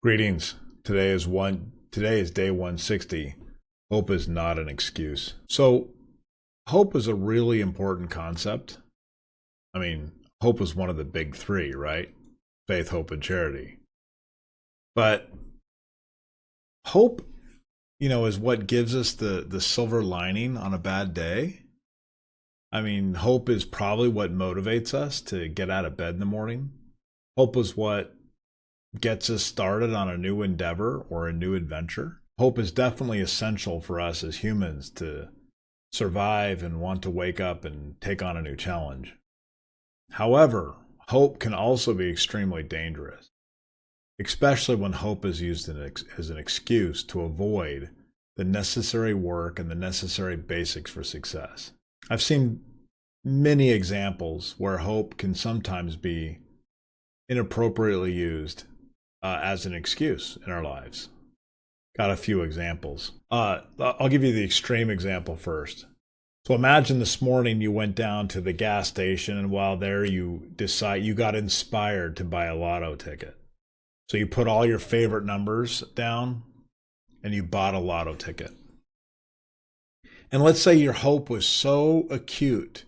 Greetings. Today is day 160. Hope is not an excuse. So, hope is a really important concept. I mean, hope is one of the big three, right? Faith, hope, and charity. But hope, is what gives us the silver lining on a bad day. I mean, hope is probably what motivates us to get out of bed in the morning. Hope is what gets us started on a new endeavor or a new adventure. Hope is definitely essential for us as humans to survive and want to wake up and take on a new challenge. However, hope can also be extremely dangerous, especially when hope is used as an excuse to avoid the necessary work and the necessary basics for success. I've seen many examples where hope can sometimes be inappropriately used as an excuse in our lives. Got a few examples. I'll give you the extreme example first. So imagine this morning you went down to the gas station, and while there you got inspired to buy a lotto ticket. So you put all your favorite numbers down and you bought a lotto ticket. And let's say your hope was so acute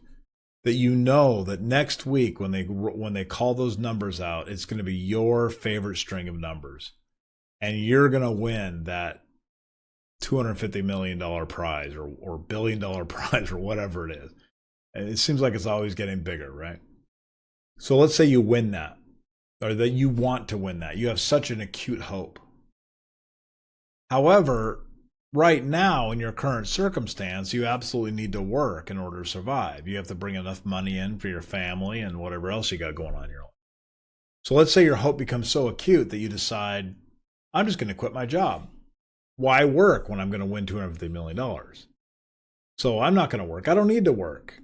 that you know that next week when they call those numbers out, it's going to be your favorite string of numbers, and you're going to win that $250 million prize or $1 billion prize or whatever it is. And it seems like it's always getting bigger, right? So let's say you win that, or that you want to win that. You have such an acute hope. However, right now, in your current circumstance, you absolutely need to work in order to survive. You have to bring enough money in for your family and whatever else you got going on in your life. So let's say your hope becomes so acute that you decide, I'm just going to quit my job. Why work when I'm going to win $250 million? So I'm not going to work. I don't need to work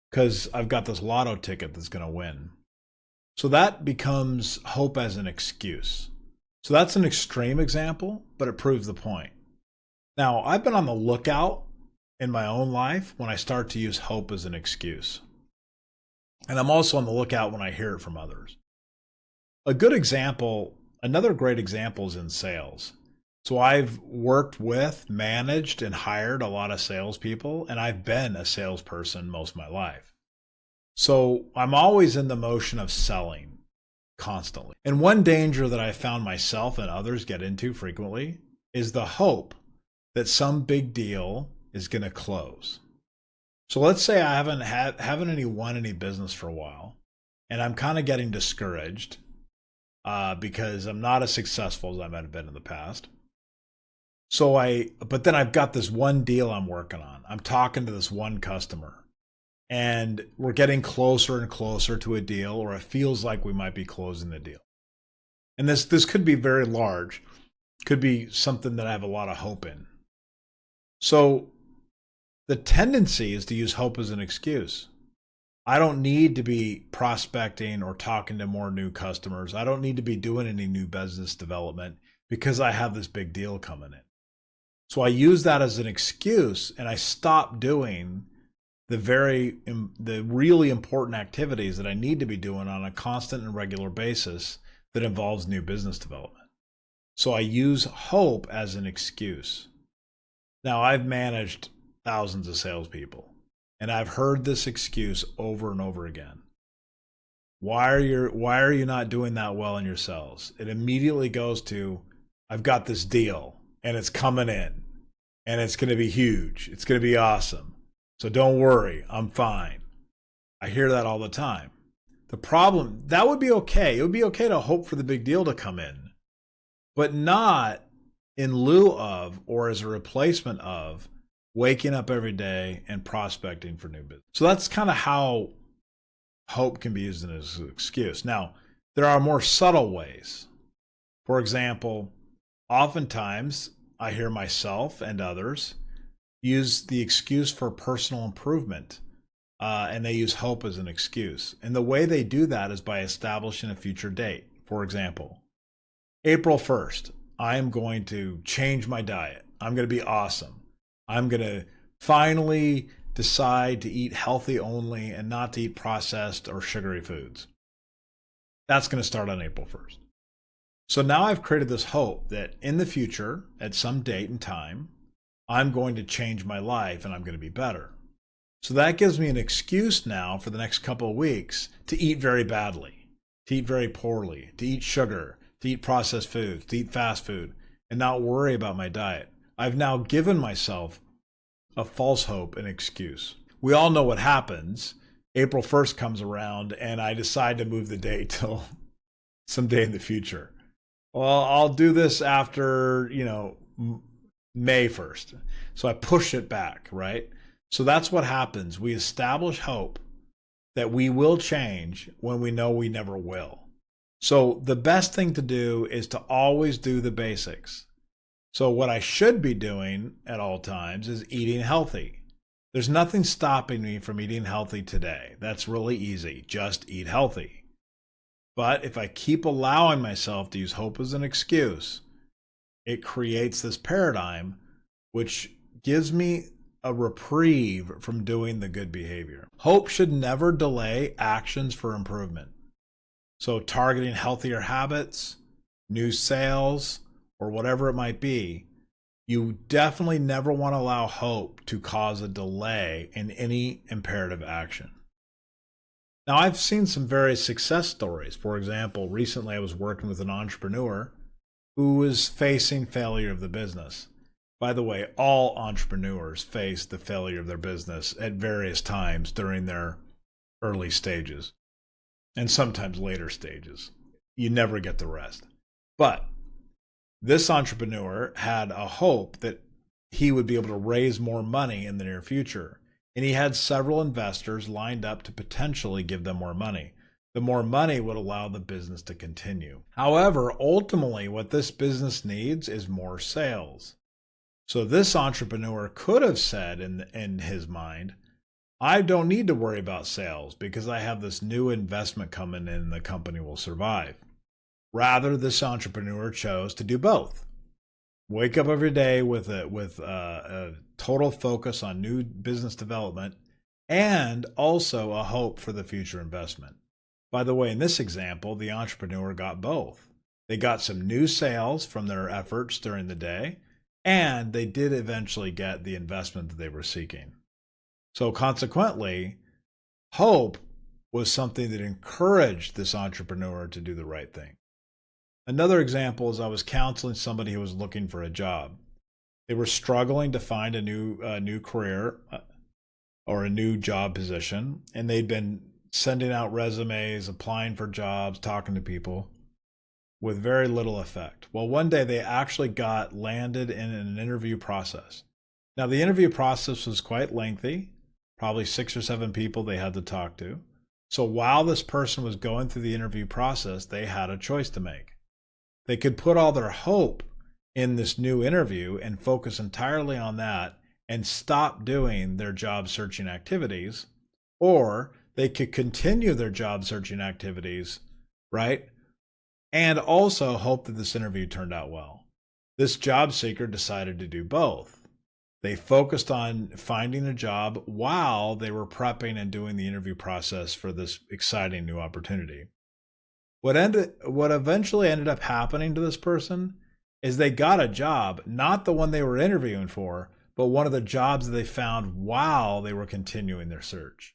because I've got this lotto ticket that's going to win. So that becomes hope as an excuse. So that's an extreme example, but it proves the point. Now, I've been on the lookout in my own life when I start to use hope as an excuse. And I'm also on the lookout when I hear it from others. Another great example is in sales. So I've worked with, managed, and hired a lot of salespeople, and I've been a salesperson most of my life. So I'm always in the motion of selling constantly. And one danger that I found myself and others get into frequently is the hope that some big deal is going to close. So let's say I haven't won any business for a while, and I'm kind of getting discouraged because I'm not as successful as I might have been in the past. But then I've got this one deal I'm working on. I'm talking to this one customer, and we're getting closer and closer to a deal, or it feels like we might be closing the deal. And this could be very large, could be something that I have a lot of hope in. So the tendency is to use hope as an excuse. I don't need to be prospecting or talking to more new customers. I don't need to be doing any new business development because I have this big deal coming in. So I use that as an excuse, and I stop doing the really important activities that I need to be doing on a constant and regular basis that involves new business development. So I use hope as an excuse. Now, I've managed thousands of salespeople, and I've heard this excuse over and over again. Why are you not doing that well in your sales? It immediately goes to, I've got this deal, and it's coming in, and it's going to be huge. It's going to be awesome. So don't worry, I'm fine. I hear that all the time. The problem, that would be okay. It would be okay to hope for the big deal to come in, but not in lieu of or as a replacement of waking up every day and prospecting for new business. So that's kind of how hope can be used as an excuse. Now, there are more subtle ways. For example, oftentimes I hear myself and others use the excuse for personal improvement, and they use hope as an excuse. And the way they do that is by establishing a future date. For example, April 1st. I am going to change my diet. I'm going to be awesome. I'm going to finally decide to eat healthy only and not to eat processed or sugary foods. That's going to start on April 1st. So now I've created this hope that in the future, at some date and time, I'm going to change my life and I'm going to be better. So that gives me an excuse now for the next couple of weeks to eat very badly, to eat very poorly, to eat sugar, to eat processed foods, to eat fast food, and not worry about my diet. I've now given myself a false hope and excuse. We all know what happens. April 1st comes around and I decide to move the date till someday in the future. Well, I'll do this after, May 1st. So I push it back, right? So that's what happens. We establish hope that we will change when we know we never will. So the best thing to do is to always do the basics. So what I should be doing at all times is eating healthy. There's nothing stopping me from eating healthy today. That's really easy. Just eat healthy. But if I keep allowing myself to use hope as an excuse, it creates this paradigm which gives me a reprieve from doing the good behavior. Hope should never delay actions for improvement. So targeting healthier habits, new sales, or whatever it might be, you definitely never want to allow hope to cause a delay in any imperative action. Now, I've seen some very success stories. For example, recently I was working with an entrepreneur who was facing failure of the business. By the way, all entrepreneurs face the failure of their business at various times during their early stages and sometimes later stages. You never get the rest. But this entrepreneur had a hope that he would be able to raise more money in the near future. And he had several investors lined up to potentially give them more money. The more money would allow the business to continue. However, ultimately, what this business needs is more sales. So this entrepreneur could have said in his mind, I don't need to worry about sales because I have this new investment coming in and the company will survive. Rather, this entrepreneur chose to do both. Wake up every day with a total focus on new business development and also a hope for the future investment. By the way, in this example, the entrepreneur got both. They got some new sales from their efforts during the day, and they did eventually get the investment that they were seeking. So consequently, hope was something that encouraged this entrepreneur to do the right thing. Another example is I was counseling somebody who was looking for a job. They were struggling to find a new career or a new job position, and they'd been sending out resumes, applying for jobs, talking to people with very little effect. Well, one day they actually landed in an interview process. Now, the interview process was quite lengthy, probably 6 or 7 people they had to talk to. So while this person was going through the interview process, they had a choice to make. They could put all their hope in this new interview and focus entirely on that and stop doing their job searching activities, or they could continue their job searching activities, right? And also hope that this interview turned out well. This job seeker decided to do both. They focused on finding a job while they were prepping and doing the interview process for this exciting new opportunity. What eventually ended up happening to this person is they got a job, not the one they were interviewing for, but one of the jobs that they found while they were continuing their search.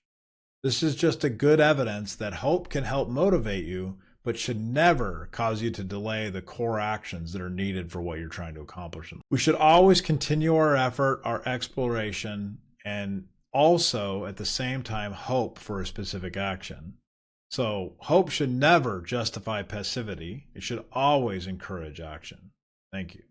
This is just a good evidence that hope can help motivate you, but should never cause you to delay the core actions that are needed for what you're trying to accomplish. We should always continue our effort, our exploration, and also at the same time hope for a specific action. So hope should never justify passivity. It should always encourage action. Thank you.